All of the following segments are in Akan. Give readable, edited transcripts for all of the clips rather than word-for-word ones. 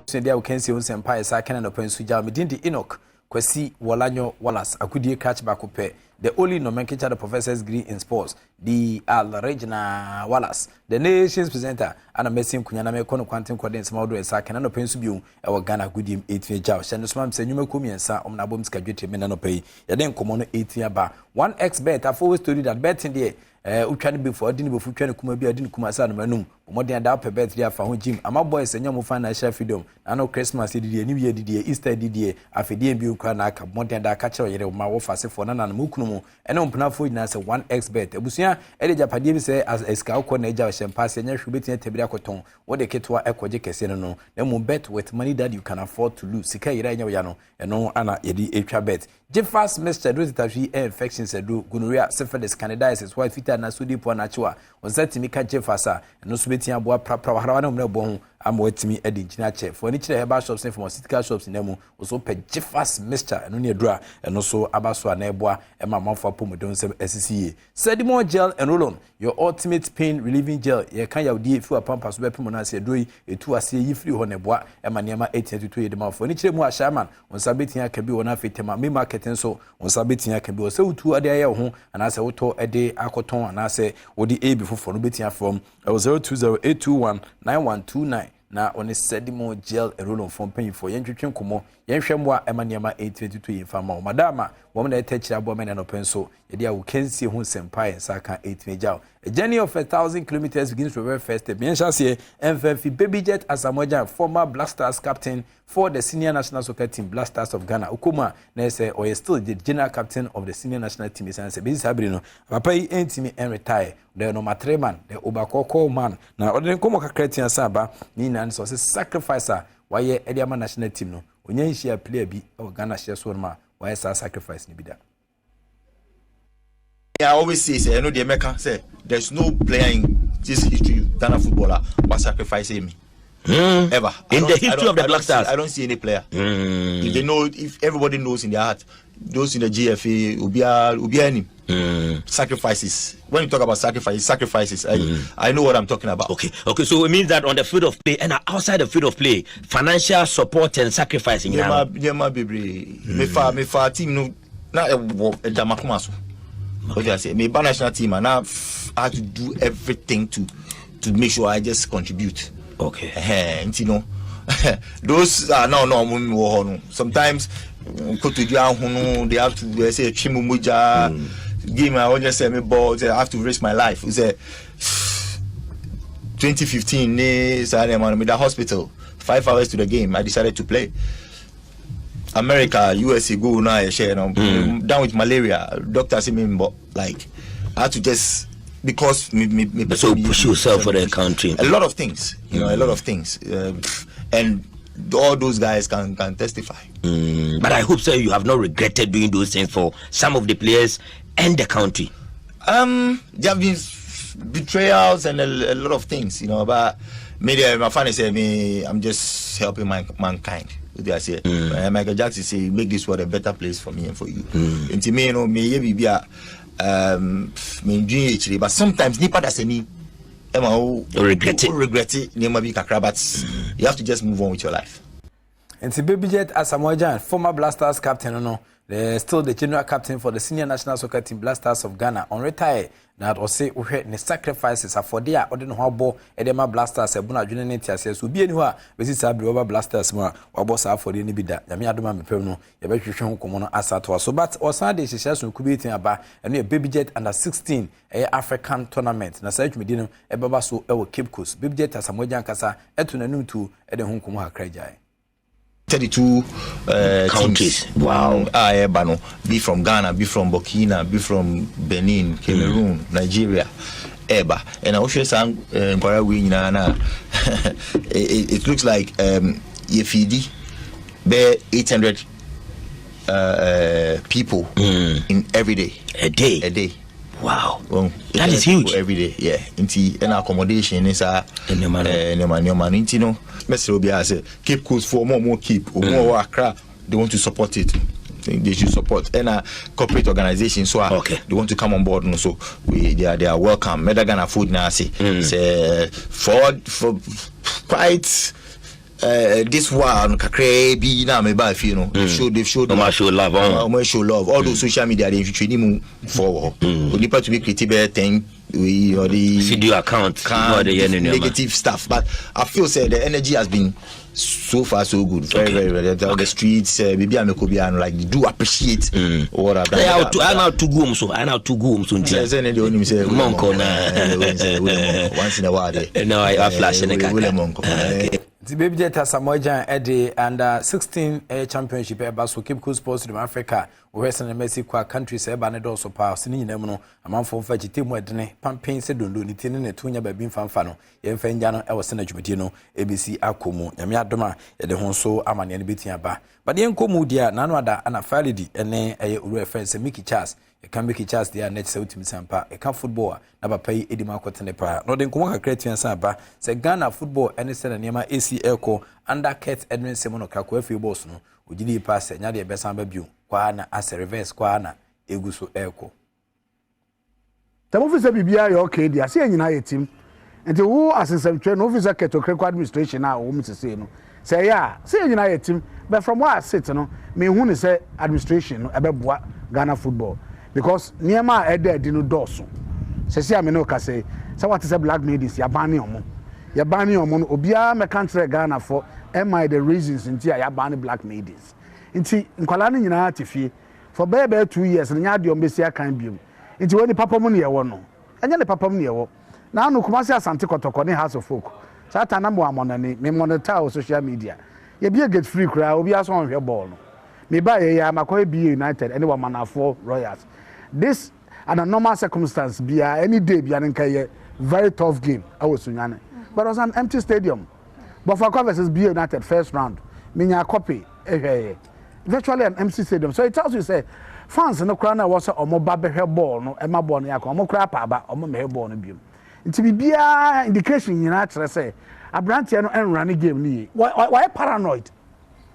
so dia we can see on Empire sa kana no pen suja me din di Enoch Kwasi Wolanyo Wallace akudie catch back up the only nomenclature the professor's degree in sports the Regina Wallace the nation's presenter and a messing kunyana me kono quantum coordinates model sa kana no pen subiu e wo Ghana gudim 8 jaw shano so mam se nyuma komiensa omna bom skadwete me na no pay ye den komo no 8 aba 1x bet I've always told you that betting there utwane before dini befu twane kuma bi adini kuma sa no manum omodin da pe bet dia fa ho gym ama boys enya mo financial freedom na no Christmas didie ni wie didie Easter didie afedie bi ukra na aka modin da ka kire yere ma wo fase fo na na mo kunu mu ene mpna fo nyina se 1x bet abusua ede japadie bi se as eska ko na eja champagne enya hwebeti na tebiri akoton wo de ketwa ekoje kese no na mo bet with money that you can afford to lose sika yira enya ya no eno ana yedi etwa bet Jeffas Mr. Dozitafi infections edu gonorrhea syphilis candidiasis white fever na sudi po na chiwa onsatimi ka Jeffasa no so beti aboa prapra wahara na mna bo ho amwatimi edi ngina che for ni kire herbal shops and pharmaceutical shops nemu so pe Jeffas Mr. eno ne adura eno so abaso na eboa e ma manfo pomodon sem SCA Sedimo gel and roll-on your ultimate pain relieving gel ye kan yawdi fi apampa so be pemo na se doyi etu ase yi free ho na eboa e ma niam 822 ye de ma for ni kire mu a shaman onsabeti aka bi wona fetema me marketing so onsabeti aka bi o se utu ade aye ho ana se woto ede akoton ana se wodi AB fofo no beti from 0208219129 na on Sedimo gel roll-on from pay for yentwetwen komo yenhwemwa emaniama 822 yefama madama wo na etechira bo mena no penso yede a wo kensi hu Empire saka 8 major a journey of 1,000 kilometers begins from very first step yenhase MFF baby jet Asamoah former Black Stars captain for the senior national soccer team Black Stars of Ghana ukuma na say or still the general captain of the senior national team is say this habri no papa yi entimi en retire the no matreman the obakoko man na odin komo kakretia saba ni na so sacrificer why Ediama national team no onye hia player bi o Ghana share so ma why sacrifice ni bi da. I always say, I know the American say there's no player in this history Ghana footballer who sacrificing me. Ever in the history of the Black Stars. I don't see any player. If they know, if everybody knows in their heart, those in the GFA Ubiani sacrifices. When you talk about sacrifices, I know what I'm talking about. Okay. So it means that on the field of play and outside the field of play, financial support and sacrificing. Yeah, my baby. Me fa team no na Jamakumaso. What I say, me national team, and I had to do everything to make sure I just contribute. Okay. You know, those are no. Sometimes they have to say Chimumuja give me. I want to say me ball. I have to risk my life. It's 2015. Me the hospital. 5 hours to the game. I decided to play. America, USA go now. I share down with malaria. Doctor say me like I had to just. Because so push yourself for the country. A lot of things, you know, a lot of things, and all those guys can testify. But I hope so. You have not regretted doing those things for some of the players and the country. There have been betrayals and a lot of things, you know. But maybe my fan say me, I'm just helping mankind. They say Michael Jackson say, make this world a better place for me and for you. And to me, you know, but sometimes nipa da semi regret it but you have to just move on with your life. And the baby jet Asamoah former Black Stars captain no still the general captain for the senior national soccer team Black Stars of Ghana on retire na o say uhwe ne sacrifices for there ode no hobo edema Black Stars ebuna adwene ne tiase so bi eni ho a besi sabri over Black Stars mo a wabo sa for ni bi da nyame adoma mepem no ye be hwehwe ho komo no asato so but osan de hyehyɛ so kubitin aba eno baby jet under 16 African tournament na sa twumedi no ebaba so ewo Cape Coast baby jet Asamoah kasa etu nanum tu ede ho komo ha krajai 32 countries. Teams. Wow. Be from Ghana, be from Burkina, be from Benin, Cameroon, Nigeria, Eba. And I also sang it looks like Yefidi there 800 people in every day. A day. Wow. Well, that is huge. Every day, yeah. And accommodation is you know. Cape Coast for more keep or more Accra. They want to support it. They should support and corporate organizations. So they want to come on board. And so they are welcome. Medagana food now say for quite this one be na me ba you know they've showed no show love all those social media they training mu for only to be creative thing we or the video account negative stuff, but I feel say the energy has been so far so good, very on the streets maybe I'm like they do appreciate what I've done. I now to go so once in a while no I flash in the the baby jet Samoja Eddie and 16 championship eba so Cape Coast Sports in Africa Western and Mexico countries eba ne do so pa sini nyina mu no amanfo mfa gite mu edene pampen se dondo ni tini ne tonya ba bi mfa no ye mfa nya no e wose na dwumadi no ABC akomu nyame adoma ye de ho so amane ne betia ba but ye nkomu dia nanu ada ana falidi ene eye uru friends Mickey Charles e kan Mickey Charles dia net se utimi sampa e kan football na ba pai edima akotene pa no de nkomu kakra tia sampa se Ghana football ene se na niema AC Echo under Kate Edwin Semono Kakwa fi boss no ojidi pass nya de be san ba biu kwa na as reverse kwa na eguso Echo tamo fi se bibia ya okay dia se nyina ye team enti wo asensem twa no officer Ketokre administration na wo mtese no say ya se nyina ye team but from where I sit no me hu ni say administration no ebeboa Ghana football because niema ede no doso se me no ka say what is a black ladies ya bani omo no obia me country Ghana for am I the reasons nti ya bani black ladies nti nkwala no nyina atifie for bebe 2 years nya de ombesi akan biom nti woni papa mu ne ye wo no enya ne papa mu ne ye wo na anu Kumasi Asante Kotoko ne House of Folk sata na mo amonane me monitor social media ye be get free kra obi aso hwe ball no me ba ye ya makoy be United any one manafo Royals this and a normal circumstance be any day be an very tough game I was sunyane but it was an empty stadium but for versus be United first round me copy virtually an empty stadium so it tells you say fans no kra na was omo ba be hwe ball no e ma ball no yakọ omo kra pa ba omo me hwe ball no biom nti bibia indication nyina kire say abrantia no enrun game ni why paranoid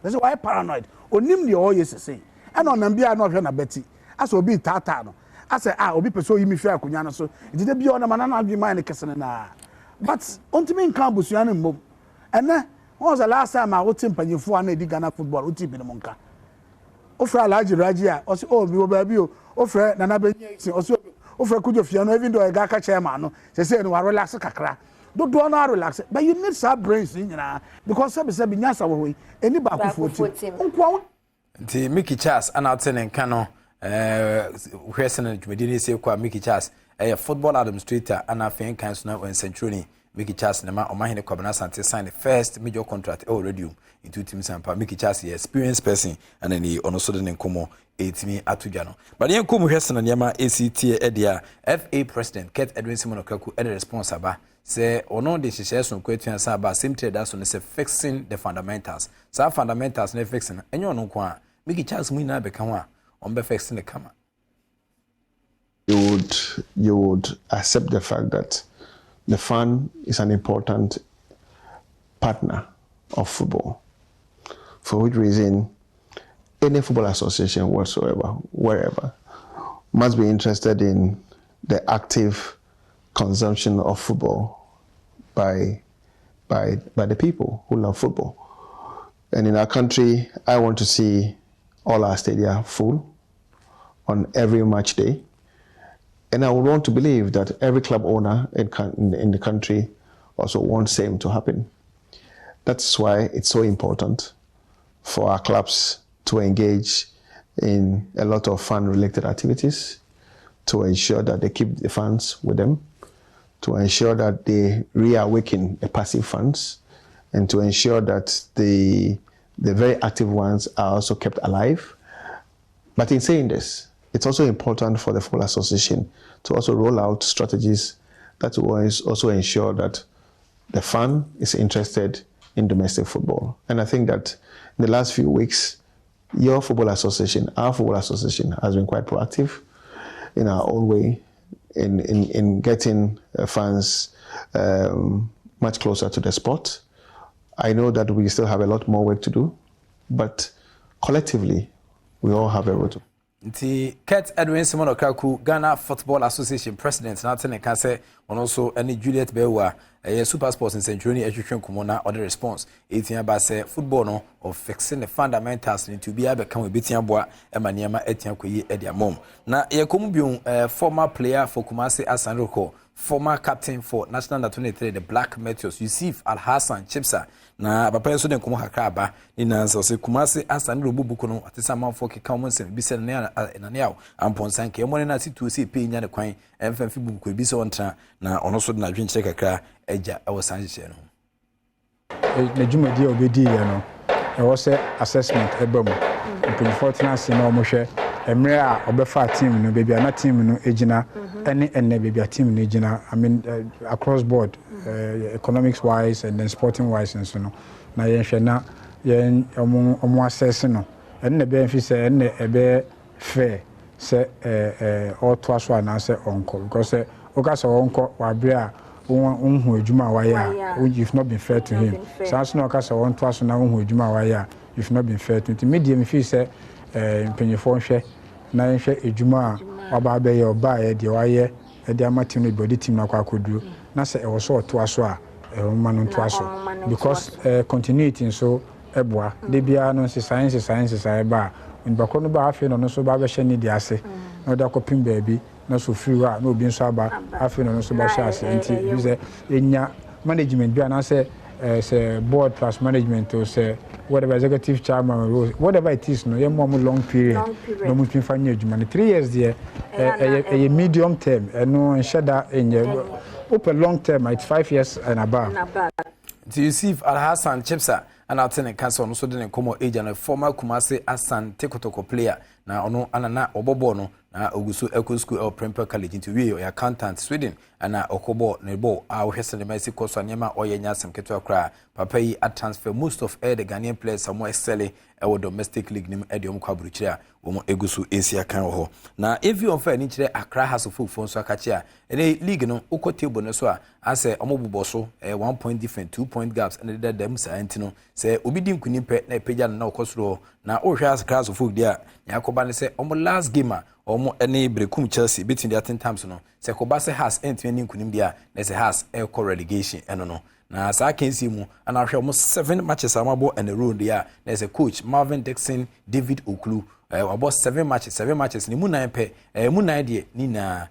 they say why paranoid onim ne o yesese e no nam bia no hwe na beti asa obi tata no asa obi peso yimi fi akunya no so nti de bia o na manana adwi man ne kesene na but ontimi nka busua no mbom ene was the last time I would panyefo an edi Ghana football uti bi no monka ofra Alhaji Raji a o se o mi wo ba bi o ofra Nana Benyi o se ofra Kujo Fiano even though I ga ka chairman no say no relax kakra do no relax but you need some brains nyina because say nyasa wo hoyi eni ba ku 14 onko nti Mickey Charles ana tene nka no hwesen dwumedi ne se kwa Mickey Charles football administrator ana fen kan so na wen century Mickey Charles na ma omahene Kwabena Asante sign the first major contract already into team sampa Mickey Charles is experienced person and then he ono so de nkomo etimi atudwa no but yen komu hwese na niam ACT edia FA president Kate Edwin Semono Kaku e response aba say ono de hyehyɛ so kwatua sa aba same trade that so ne say fixing the fundamentals so fundamentals na fixing enyo no nko a Mickey Charles mu na beka ho a on be fixing the kama you would accept the fact that the fan is an important partner of football, for which reason any football association whatsoever, wherever, must be interested in the active consumption of football by the people who love football. And in our country, I want to see all our stadia full on every match day. And I would want to believe that every club owner in the country also wants same to happen. That's why it's so important for our clubs to engage in a lot of fan-related activities, to ensure that they keep the fans with them, to ensure that they reawaken the passive fans, and to ensure that the very active ones are also kept alive. But in saying this, it's also important for the Football Association to also roll out strategies that will also ensure that the fan is interested in domestic football. And I think that in the last few weeks, your Football Association, our Football Association, has been quite proactive in our own way in getting fans much closer to the sport. I know that we still have a lot more work to do, but collectively, we all have a role to nti Kurt Edwin Simon Okaku Ghana Football Association president na tene ka say ono so any Juliet Bewa Super Sports in Century ehwehwe komo na other response etia ba say football no of fixing the fundamentals to be able can we betia boa emaniema etia koyi ediamom na ye komu bi former player for Kumasi Asanroko, former captain for National Under 23 the Black Meteors Yusuf Al-Hassan Chipsa na papa so den komo hakra ba ni na so se Kumasi Asanroko bubuko no atesa manfo keka mo nsem bi se na ne aw amponsan ke mo ne na situ se pe nya ne kwan emfamfi bubuko bi se wontra na ono so de na dwenche kakra eja e wo sanhye no na jumadi obedi ye no e wo se assessment ebam mpinfortna se na omo hwe emre a obefa team no baby na team no ejina ene baby team no ejina I mean across board economics wise and then sporting wise and so no na yen hwe na yen omo assess no ene be mfi se ene ebe fair se all to aso na se onko because okasa onko wa bre a unhu adwuma wa ya you've not been fair to him sans no okasa won to aso na unhu adwuma wa ya you've not been fair to him medium fi se mpanyefo nhwe na nhwe adwuma a oba be ye oba ye de wa ye de amatim no body team na kwa koduro na se e wo so to aso a ma no to aso because continuity so eboa de bia no science ba nbako no ba afi no so ba be hye ni de ase na da kopim baabi na so free wa na obi nso aba afi no so ba hye ase nti use enya management bia na say board plus management or say whatever executive chairman whatever it is no ye more long period no mo twen fanya adwuma 3 years there a medium term no nshada enye open long term it's 5 years and above. To Yusuf Al-Hassan Chipsa and Alternate Council no so de komo agent a former Kumasi Asan Tekotoko player na ono anana obobono na ogusu Eco School of Prempeh College into we your accountant Sweden and okobo nebo a hwese ne mesi koso nyema oyenya asem keto akra papa yi at transfer most of the Ghanaian players some excel our domestic league nim Adom kwaburuchire a wo egusu ensia kan ho na if you offer ni kire Accra House of Folk so akachi a ene league no uko table no so a ase omobubo so 1 point different 2 point gaps and the dem sa antino se obi di nkuni pe na pagya na okosoro na ohwe Accra House of Folk dia yakoba ne se omo last game a omo ene brekum Chelsea between the 10 times no se koba se has entweni nkunim dia na se has e relegation eno no na saa kensi mu ana hwe mo 7 matches amabo and a row dia na se coach Marvin Dixon David Oklu about 7 matches ni mu 9 pe mu 9 de ni na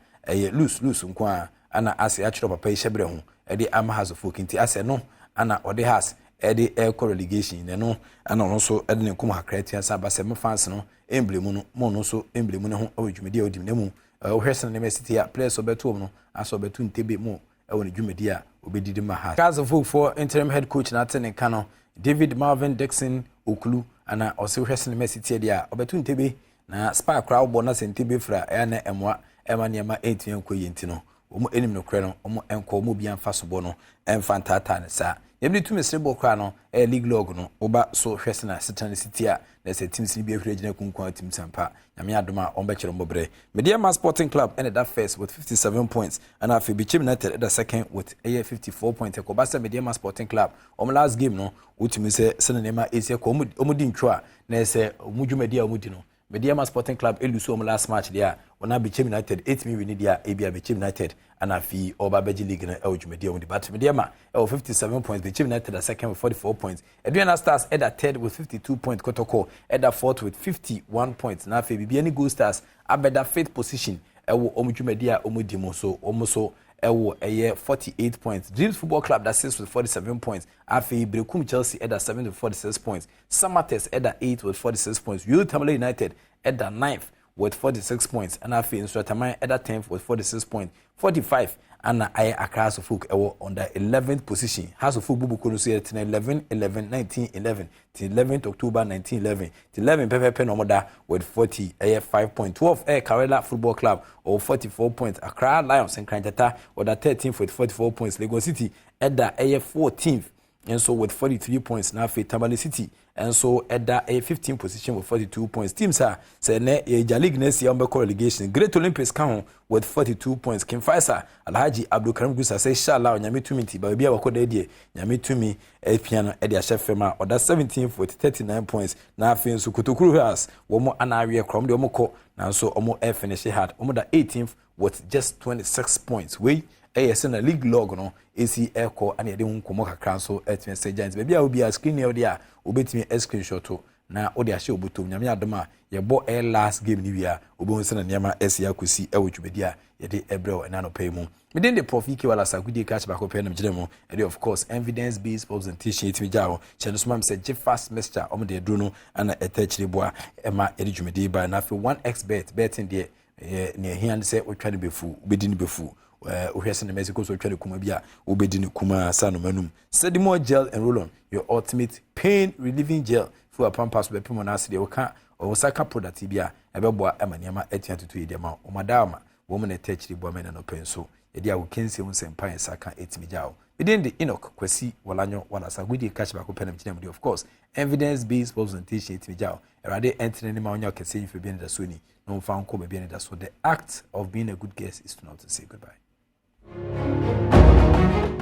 lose nkwa ana ase a chiro papa ihyebre ho e de am has of Folk nti ase no ana ode has e de relegation ne no ana no so e de ne kum hakra tia sa ba se me fans no emblem no mo no so emblem ne ho awdwumedi a odim ne mu ohwese ne City a players obeto no aso obeto ntebe mu ewo ne dwumedi a obedidi ma ha Guys of Folk for interim head coach na tene kano David Marvin Dixon Okulu ana ose ohwese ne City dia obeto ntebe na spark crowd bo na sentebe fra ya na emwa ema niema 8 yankoyi ntino omo enim no kre no omo enko omo bia mfa sobo no emfa ntata ne sa yebli tu mesrebo kra no league log no oba so hwese na Setan City a na se teams ni bia hwere gina kunkwan team sampa nyame adoma omba kire mbobre Media Sporting Club ended that first with 57 points and after Bichim United at the second with 54 points ekobasa Media Sporting Club last game no utimi se senema ese ko omudi ntwa na se omudwumadi a omudi no Media Sporting Club elusu last match there ona Bichim United 8 million win there ebia Bichim United and afi oba beji league na Media on the but Media 57 points Bichim United at second with 44 points Edwina Stars at third with 52 points Kotoko at fourth with 51 points na afi Bibi any Gold Stars abeda fifth position ewo Media omudimo so omoso ewo 48 points Dreams Football Club that sits with 47 points afi Brekum Chelsea at 7 with 46 points Samates at 8 with 46 points Youth Tamale United at 9th with 46 points and afi Instrataman at 10th with 46 points 45 and Accra House of Folk on the 11th position House of Folk bubuko no so 11 11th October 1911 11 Pepe Nomoda with 40 5.12 Karela Football Club or 44 points Accra Lions and Kranjata or the 13th with 44 points Lagos City at the 14th and so with 43 points now for Tamale City, and so at that a 15 position with 42 points. Teams are say ne League next year relegation. Great Olympics count with 42 points. Kim Faisa Alhaji Abdul Karim Gusa say shala nyame tumi ti ba bia wakoda die nyame tumi piano e dia chefema or that 17th with 39 points. Na afin so Kotokuru has womo anawe krom de omoko na so omo finish hard. Omo da 18th with just 26 points. We AS na league log no AC Echo and yede hu komo kakra so etwen say Giants be bia obi a screen e dia obetimi screenshot to na odi ahye obotom nyame adoma ye bo last game ni bia obi hu se na niam AC akosi e wotwebedi a yede ebrew na no pay mu within the Prof Ike wala sagudi catch back up na mjire mu and of course evidence based presentation itimi jawo chenosoma say je fast mixture omo de dro no ana etachire boa ema yede dwumedi ba na fe 1xbet betting de ne hian se otwa ne befu obedi ne befu uhwese na Mexico so twa ne kuma bia obedi ne kuma sano manum Sedimo gel and roll on your ultimate pain relieving gel for a pampas be pimo na ase de woka osaka product bia ebeboa amaniama etia tutu de ma o madama wo mo na tachiri bo me na no penso e dia wo kense wo sempan saka etimi jao within the Enoch Kwesi Walanyo wala sagudi catch back open am of course evidence based presentation etimi jao erade entene ni ma onyo kese nfe bi ne da so ni no fa nko be bi ne da so the act of being a good guest is to not to say goodbye.